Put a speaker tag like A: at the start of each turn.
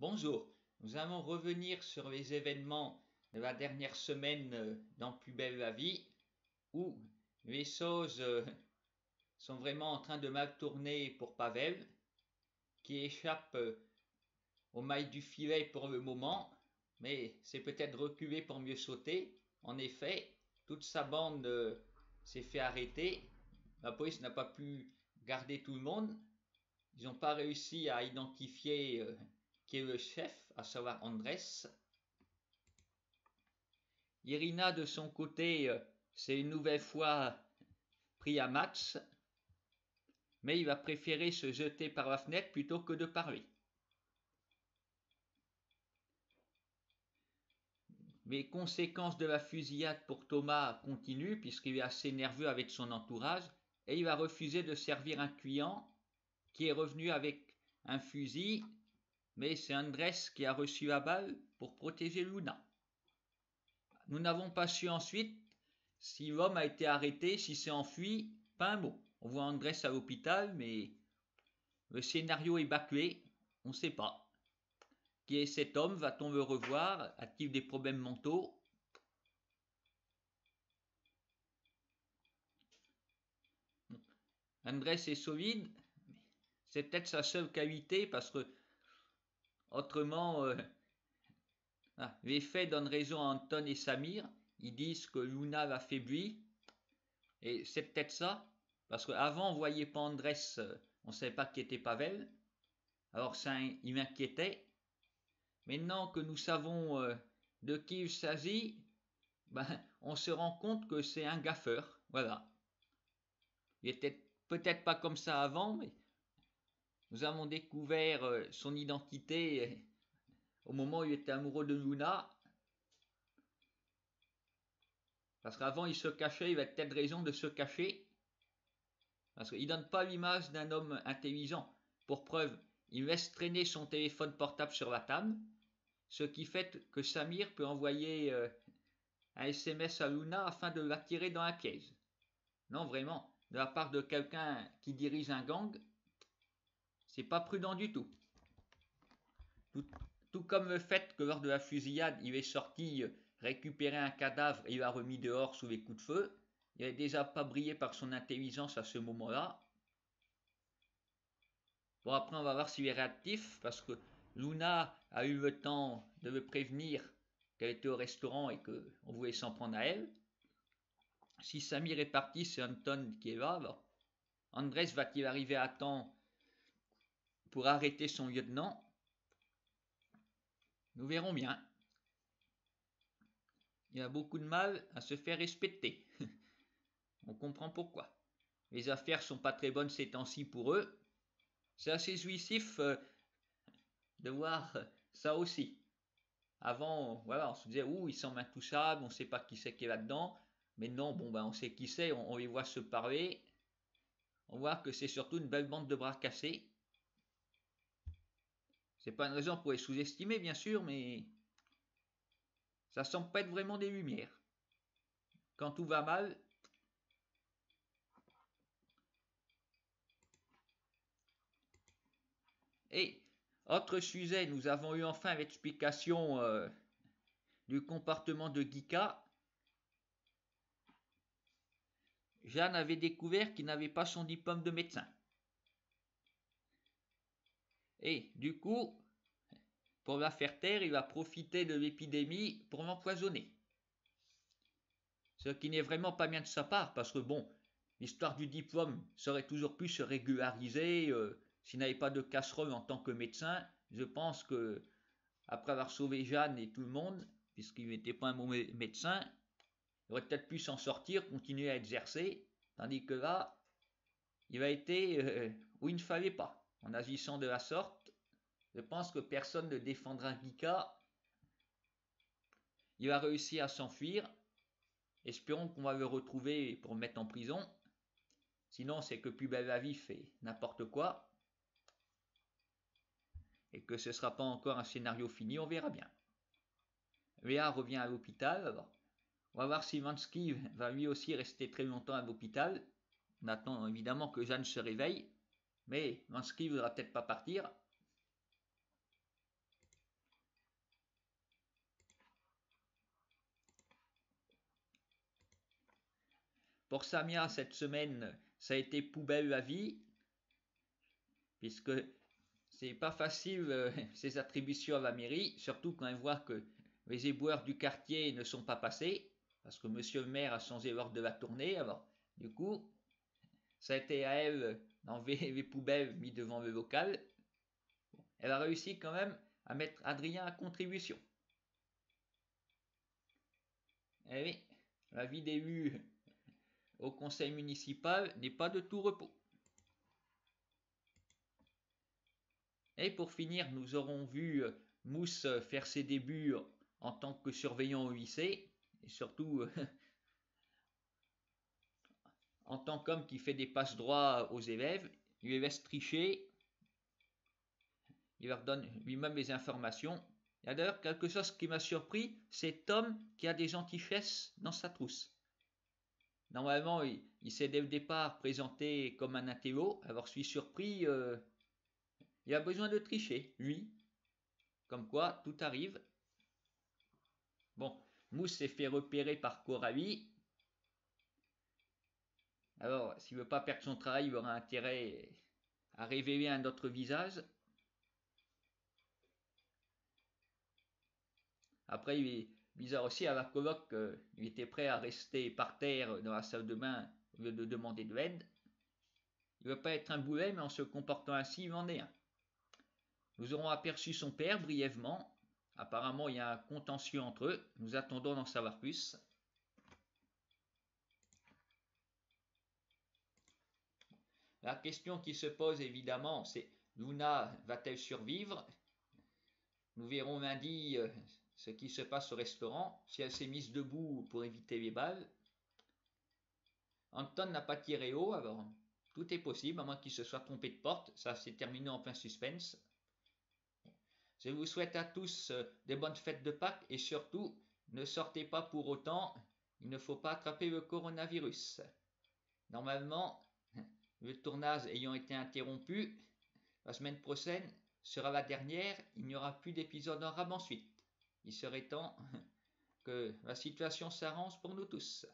A: Bonjour, nous allons revenir sur les événements de la dernière semaine dans Plus belle la vie, où les choses sont vraiment en train de mal tourner pour Pavel, qui échappe aux mailles du filet pour le moment, mais c'est peut-être reculé pour mieux sauter. En effet, toute sa bande s'est fait arrêter. La police n'a pas pu garder tout le monde. Ils n'ont pas réussi à identifier qui est le chef, à savoir Andrés. Irina, de son côté, s'est une nouvelle fois pris à Max, mais il va préférer se jeter par la fenêtre plutôt que de parler. Les conséquences de la fusillade pour Thomas continuent puisqu'il est assez nerveux avec son entourage et il va refuser de servir un client qui est revenu avec un fusil, mais c'est Andrés qui a reçu la balle pour protéger Luna. Nous n'avons pas su ensuite si l'homme a été arrêté, si s'est enfui, pas un mot. On voit Andrés à l'hôpital, mais le scénario est bâclé, on ne sait pas. Qui est cet homme? Va-t-on le revoir? A-t-il des problèmes mentaux? Andrés est solide, c'est peut-être sa seule qualité parce que autrement, les faits donnent raison à Anton et Samir. Ils disent que Luna l'affaiblit et c'est peut-être ça parce qu'avant on voyait pas Andrés, on ne savait pas qui était Pavel, alors ça il m'inquiétait. Maintenant que nous savons de qui il s'agit, on se rend compte que c'est un gaffeur, voilà. Il était peut-être pas comme ça avant, mais nous avons découvert son identité au moment où il était amoureux de Luna. Parce qu'avant il se cachait, il avait peut-être raison de se cacher. Parce qu'il ne donne pas l'image d'un homme intelligent. Pour preuve, il laisse traîner son téléphone portable sur la table, ce qui fait que Samir peut envoyer un SMS à Luna afin de l'attirer dans un piège. Non, vraiment, de la part de quelqu'un qui dirige un gang, c'est pas prudent du tout. Tout comme le fait que lors de la fusillade, il est sorti récupérer un cadavre et il l'a remis dehors sous les coups de feu. Il n'avait déjà pas brillé par son intelligence à ce moment-là. Bon, après, on va voir s'il est réactif, parce que Luna a eu le temps de le prévenir qu'elle était au restaurant et qu'on voulait s'en prendre à elle. Si Samir est parti, c'est Anton qui est là. Alors, Andrés va-t-il arriver à temps pour arrêter son lieutenant? Nous verrons bien. Il a beaucoup de mal à se faire respecter. On comprend pourquoi. Les affaires sont pas très bonnes ces temps-ci pour eux. C'est assez jouissif de voir ça aussi. Avant, voilà, on se disait, ouh, ils semblent intouchables, on ne sait pas qui c'est qui est là-dedans. Mais non, bon, on sait qui c'est, on les voit se parler. On voit que c'est surtout une belle bande de bras cassés. C'est pas une raison pour les sous-estimer, bien sûr, mais ça semble pas être vraiment des lumières. Quand tout va mal, et autre sujet, nous avons eu enfin l'explication du comportement de Guika. Jeanne avait découvert qu'il n'avait pas son diplôme de médecin. Et du coup, pour la faire taire, il va profiter de l'épidémie pour l'empoisonner. Ce qui n'est vraiment pas bien de sa part, parce que bon, l'histoire du diplôme serait toujours pu se régulariser s'il n'avait pas de casserole en tant que médecin. Je pense que après avoir sauvé Jeanne et tout le monde, puisqu'il n'était pas un mauvais médecin, il aurait peut-être pu s'en sortir, continuer à exercer, tandis que là, il a été où il ne fallait pas. En agissant de la sorte, je pense que personne ne défendra Guika. Il va réussir à s'enfuir. Espérons qu'on va le retrouver pour le mettre en prison. Sinon, c'est que Plus belle la vie fait n'importe quoi. Et que ce ne sera pas encore un scénario fini, on verra bien. Léa revient à l'hôpital. Alors, on va voir si Vansky va lui aussi rester très longtemps à l'hôpital. On attend évidemment que Jeanne se réveille. Mais Vansky ne voudra peut-être pas partir. Pour Samia, cette semaine, ça a été poubelle à vie, puisque c'est pas facile ses attributions à la mairie, surtout quand elle voit que les éboueurs du quartier ne sont pas passés, parce que monsieur le maire a changé l'ordre de la tournée. Alors, du coup, ça a été à elle d'enlever les poubelles mises devant le local. Elle a réussi quand même à mettre Adrien à contribution. Eh oui, la vie d'élu au conseil municipal n'est pas de tout repos. Et pour finir, nous aurons vu Mousse faire ses débuts en tant que surveillant au lycée, et surtout en tant qu'homme qui fait des passes droits aux élèves. Il les laisse tricher, il leur donne lui-même les informations. Il y a d'ailleurs quelque chose qui m'a surpris, c'est Tom qui a des gentillesses dans sa trousse. Normalement, il s'est dès le départ présenté comme un intello, alors je suis surpris, il a besoin de tricher, lui. Comme quoi, tout arrive. Bon, Mousse s'est fait repérer par Coralie. Alors, s'il ne veut pas perdre son travail, il aura intérêt à révéler un autre visage. Après, il est bizarre aussi à la coloc, il était prêt à rester par terre dans la salle de bain au lieu de demander de l'aide. Il ne veut pas être un boulet, mais en se comportant ainsi, il en est un. Nous aurons aperçu son père brièvement. Apparemment, il y a un contentieux entre eux. Nous attendons d'en savoir plus. La question qui se pose évidemment, c'est Luna va-t-elle survivre? Nous verrons lundi ce qui se passe au restaurant, si elle s'est mise debout pour éviter les balles. Anton n'a pas tiré haut, alors tout est possible, à moins qu'il se soit trompé de porte. Ça s'est terminé en plein suspense. Je vous souhaite à tous de bonnes fêtes de Pâques et surtout, ne sortez pas pour autant, il ne faut pas attraper le coronavirus. Normalement, le tournage ayant été interrompu, la semaine prochaine sera la dernière, il n'y aura plus d'épisode en rab ensuite. Il serait temps que la situation s'arrange pour nous tous.